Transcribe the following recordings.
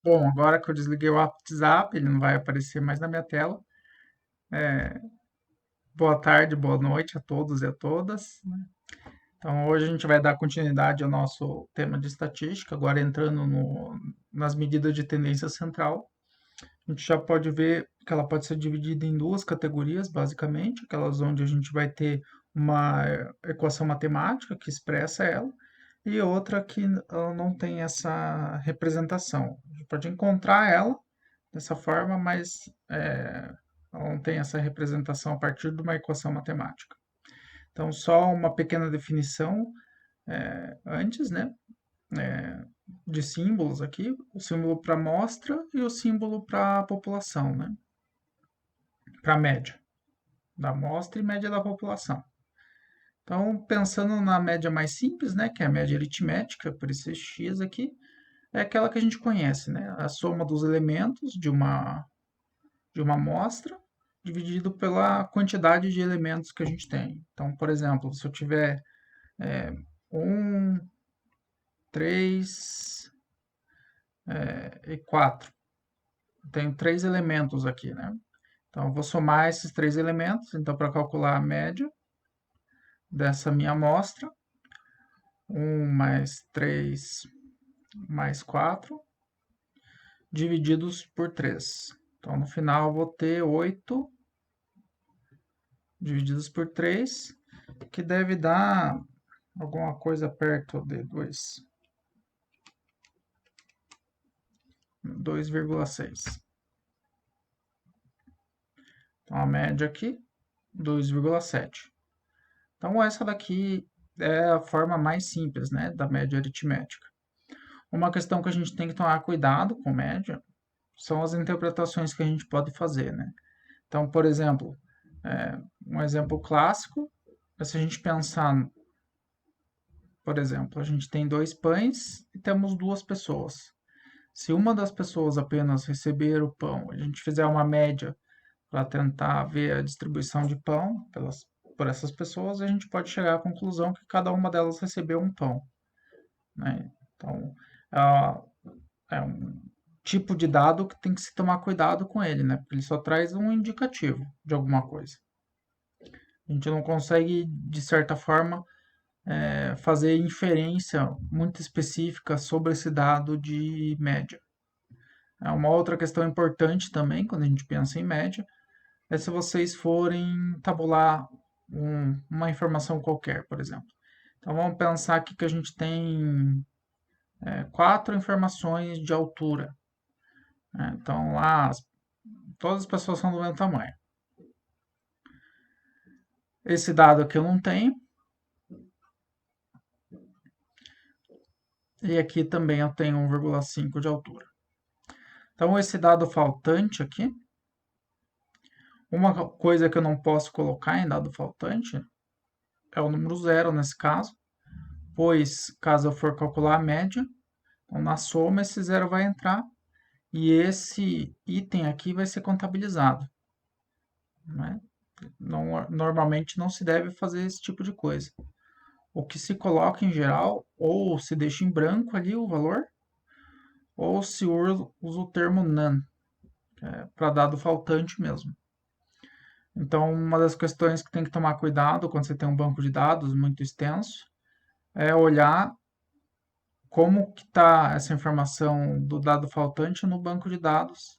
Bom, agora que eu desliguei o WhatsApp, ele não vai aparecer mais na minha tela. Boa tarde, boa noite a todos e a todas. Então, hoje a gente vai dar continuidade ao nosso tema de estatística, agora entrando nas medidas de tendência central. A gente já pode ver que ela pode ser dividida em duas categorias, basicamente, aquelas onde a gente vai ter uma equação matemática que expressa ela, e outra que ela não tem essa representação. A gente pode encontrar ela dessa forma, mas ela não tem essa representação a partir de uma equação matemática. Então, só uma pequena definição antes, né? De símbolos aqui, o símbolo para amostra e o símbolo para população, né? Para média da amostra e média da população. Então, pensando na média mais simples, né, que é a média aritmética, por esse x aqui, é aquela que a gente conhece, né? A soma dos elementos de uma amostra dividido pela quantidade de elementos que a gente tem. Então, por exemplo, se eu tiver um, 3 e 4, tenho três elementos aqui, né? Então, eu vou somar esses três elementos. Então, para calcular a média dessa minha amostra, um mais 3 mais 4 divididos por 3. Então, no final, eu vou ter 8 divididos por 3, que deve dar alguma coisa perto de 2,6. Então, a média aqui, 2,7. Então, essa daqui é a forma mais simples, né, da média aritmética. Uma questão que a gente tem que tomar cuidado com média são as interpretações que a gente pode fazer, né? Então, por exemplo, um exemplo clássico é se a gente pensar, por exemplo, a gente tem dois pães e temos duas pessoas. Se uma das pessoas apenas receber o pão, a gente fizer uma média para tentar ver a distribuição de pão por essas pessoas, a gente pode chegar à conclusão que cada uma delas recebeu um pão, né? Então, é um tipo de dado que tem que se tomar cuidado com ele, né? Porque ele só traz um indicativo de alguma coisa. A gente não consegue, de certa forma, fazer inferência muito específica sobre esse dado de média. Uma outra questão importante também, quando a gente pensa em média, é se vocês forem tabular uma informação qualquer, por exemplo. Então vamos pensar aqui que a gente tem quatro informações de altura, né? Então lá todas as pessoas são do mesmo tamanho. Esse dado aqui eu não tenho. E aqui também eu tenho 1,5 de altura. Então esse dado faltante aqui, uma coisa que eu não posso colocar em dado faltante é o número zero nesse caso, pois caso eu for calcular a média, então na soma esse zero vai entrar e esse item aqui vai ser contabilizado, né? Não, normalmente não se deve fazer esse tipo de coisa. O que se coloca em geral, ou se deixa em branco ali o valor, ou se usa o termo none, para dado faltante mesmo. Então, uma das questões que tem que tomar cuidado quando você tem um banco de dados muito extenso é olhar como que está essa informação do dado faltante no banco de dados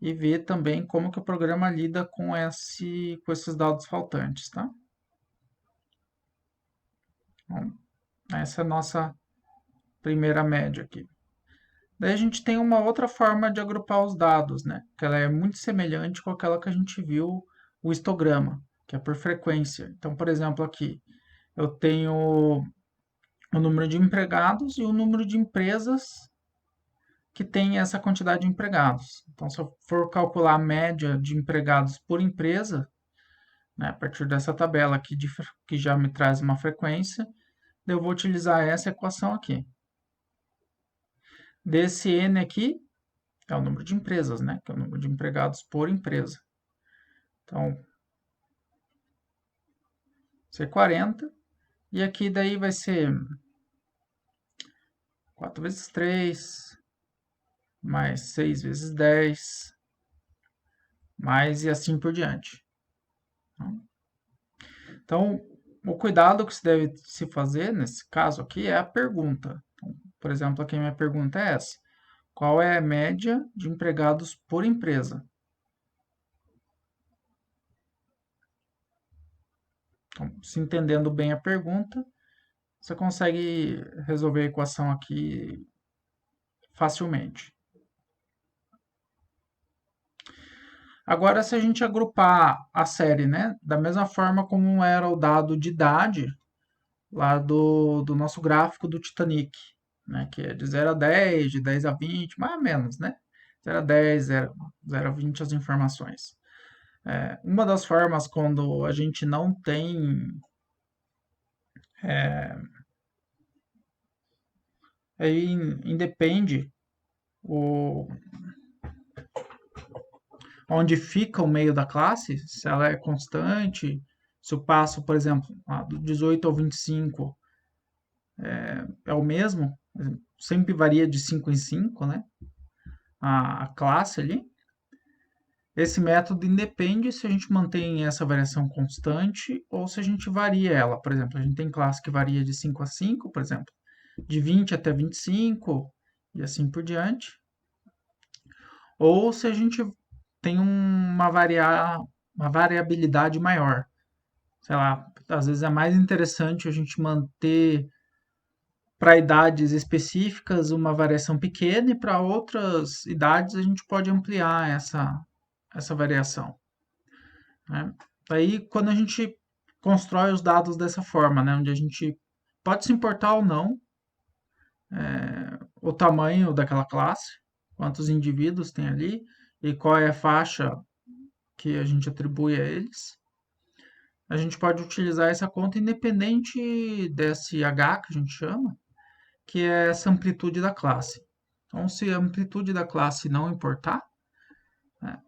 e ver também como que o programa lida com esses dados faltantes, tá? Bom, essa é a nossa primeira média aqui. Daí a gente tem uma outra forma de agrupar os dados, né? Que ela é muito semelhante com aquela que a gente viu, o histograma, que é por frequência. Então, por exemplo, aqui eu tenho o número de empregados e o número de empresas que tem essa quantidade de empregados. Então, se eu for calcular a média de empregados por empresa, né, a partir dessa tabela aqui que já me traz uma frequência, eu vou utilizar essa equação aqui. Desse N aqui é o número de empresas, né, que é o número de empregados por empresa. Então, ser 40. E aqui daí vai ser 4 vezes 3 mais 6 vezes 10, mais e assim por diante. Então, o cuidado que se deve se fazer nesse caso aqui é a pergunta. Então, por exemplo, aqui a minha pergunta é essa: qual é a média de empregados por empresa? Então, se entendendo bem a pergunta, você consegue resolver a equação aqui facilmente. Agora, se a gente agrupar a série, né, da mesma forma como era o dado de idade lá do nosso gráfico do Titanic, né, que é de 0 a 10, de 10 a 20, mais ou menos, né? 0 a 10, 0 a 20 as informações. Uma das formas quando a gente não tem aí independe o onde fica o meio da classe, se ela é constante, se o passo, por exemplo, do 18 ao 25 é o mesmo, sempre varia de 5 em 5, né? A classe ali. Esse método independe se a gente mantém essa variação constante ou se a gente varia ela. Por exemplo, a gente tem classe que varia de 5 a 5, por exemplo, de 20 até 25 e assim por diante. Ou se a gente tem uma variabilidade maior. Sei lá, às vezes é mais interessante a gente manter para idades específicas uma variação pequena e para outras idades a gente pode ampliar essa variação, né? Daí, quando a gente constrói os dados dessa forma, né, onde a gente pode se importar ou não o tamanho daquela classe, quantos indivíduos tem ali e qual é a faixa que a gente atribui a eles, a gente pode utilizar essa conta independente desse H que a gente chama, que é essa amplitude da classe. Então, se a amplitude da classe não importar, né,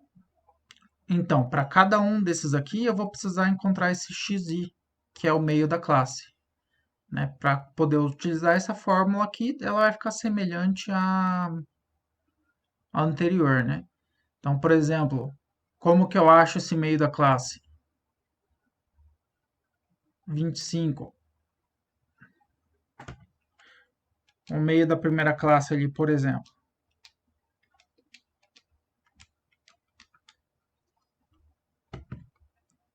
então, para cada um desses aqui, eu vou precisar encontrar esse xi, que é o meio da classe. Né? Para poder utilizar essa fórmula aqui, ela vai ficar semelhante à anterior. Né? Então, por exemplo, como que eu acho esse meio da classe? 25. O meio da primeira classe ali, por exemplo.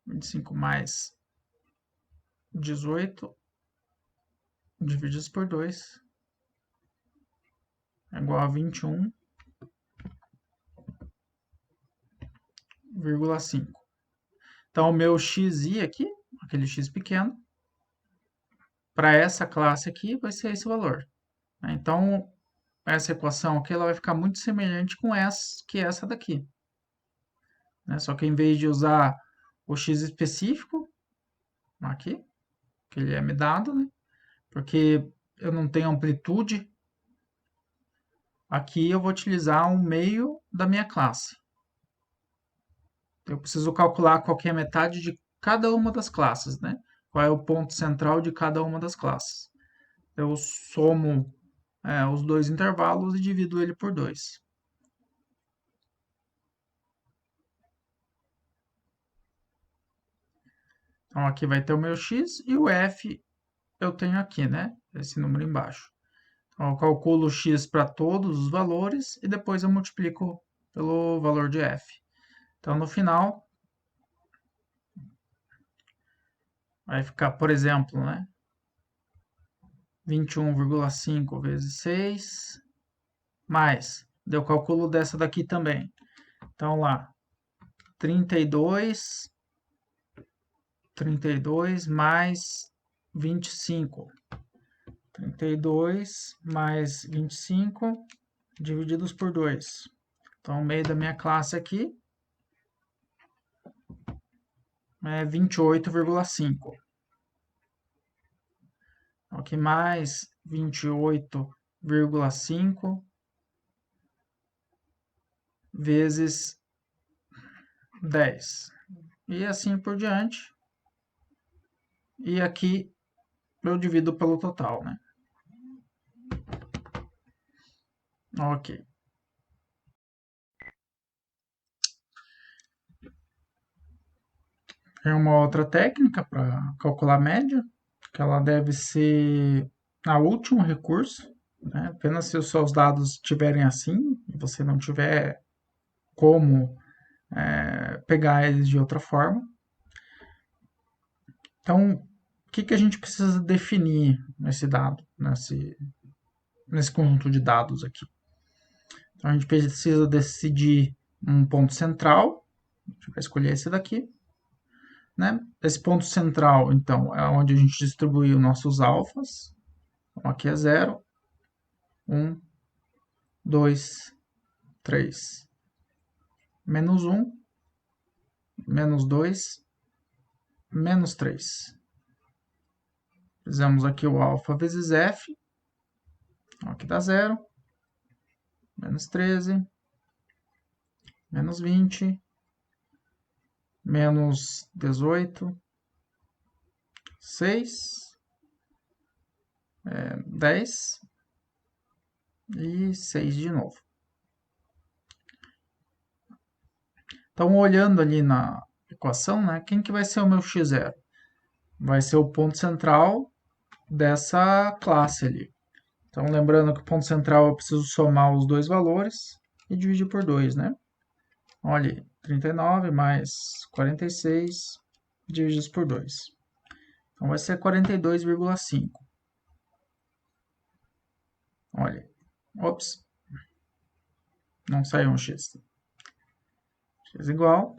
25 mais 18 divididos por 2 é igual a 21,5. Então, o meu xi aqui, aquele x pequeno, para essa classe aqui vai ser esse valor. Então, essa equação aqui ela vai ficar muito semelhante com essa daqui. Né? Só que em vez de usar o x específico, aqui, que ele é me dado, né? Porque eu não tenho amplitude, aqui eu vou utilizar um meio da minha classe. Eu preciso calcular qual que é a metade de cada uma das classes, né? Qual é o ponto central de cada uma das classes. Eu somo os dois intervalos e divido ele por 2. Então aqui vai ter o meu x e o f eu tenho aqui, né? Esse número embaixo. Então eu calculo x para todos os valores e depois eu multiplico pelo valor de f. Então no final vai ficar, por exemplo, né? 21,5 vezes 6 mais, eu calculo dessa daqui também. Então lá, 32 mais 25. 32 mais 25 divididos por 2. Então, o meio da minha classe aqui é 28,5. Aqui mais 28,5 vezes 10. E assim por diante. E aqui eu divido pelo total, né? Ok. Tem uma outra técnica para calcular a média, que ela deve ser a último recurso, né? Apenas se os seus dados estiverem assim, e você não tiver como pegar eles de outra forma. Então, o que a gente precisa definir nesse dado, nesse conjunto de dados aqui? Então, a gente precisa decidir um ponto central, a gente vai escolher esse daqui, né? Esse ponto central, então, é onde a gente distribuiu nossos alfas. Então, aqui é 0, 1, 2, 3. Menos 1, menos 2, menos 3. Fizemos aqui o alfa vezes f. Então, aqui dá 0, menos 13, menos 20, menos 18, 6, 10 e 6 de novo. Então, olhando ali na equação, né, quem que vai ser o meu x0? Vai ser o ponto central dessa classe ali. Então, lembrando que o ponto central eu preciso somar os dois valores e dividir por 2, né? Olha, 39 mais 46 divididos por 2. Então, vai ser 42,5. Olha, ops, não saiu um x. X igual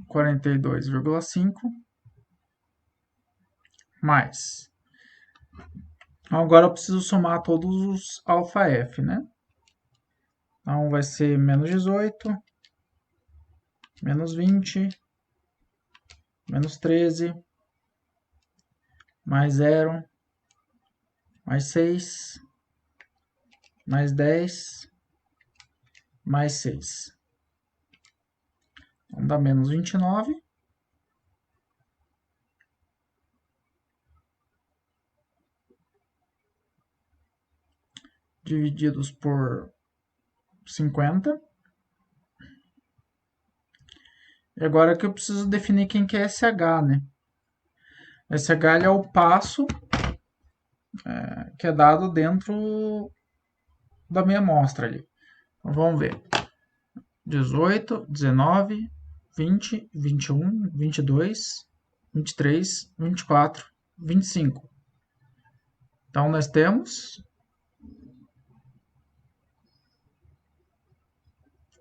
42,5 mais. Agora eu preciso somar todos os alfa f, né? Então vai ser menos 18, menos 20, menos 13, mais 0, mais 6, mais 10, mais 6. Então dá menos 29. Divididos por 50. E agora que eu preciso definir quem que é SH, né? SH é o passo que é dado dentro da minha amostra ali. Então vamos ver. 18, 19, 20, 21, 22, 23, 24, 25. Então nós temos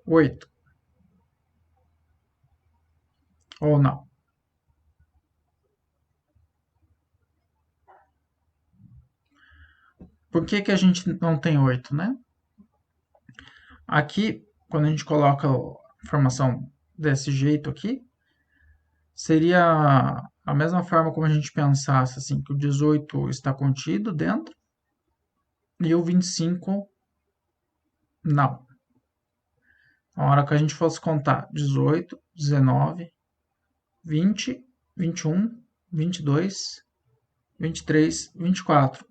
8. Ou não? Por que a gente não tem 8, né? Aqui, quando a gente coloca a informação desse jeito aqui, seria a mesma forma como a gente pensasse assim, que o 18 está contido dentro e o 25 não. Na hora que a gente fosse contar 18, 19, 20, 21, 22, 23, 24.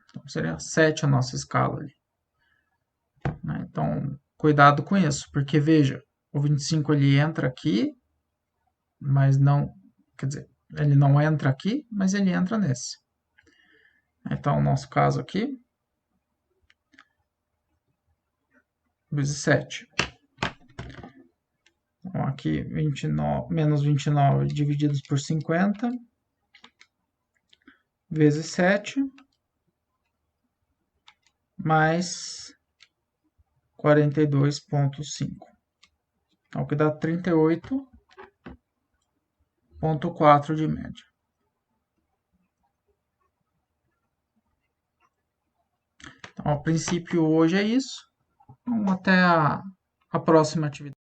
Então, seria 7 a nossa escala ali. Né? Então, cuidado com isso, porque veja, o 25 ele entra aqui, mas não, quer dizer, ele não entra aqui, mas ele entra nesse. Então, o nosso caso aqui, vezes 7. Então, aqui, 29, menos 29 divididos por 50, vezes 7, mais 42,5. Então, que dá 38,4 de média. Então, a princípio, hoje é isso. Vamos até a próxima atividade.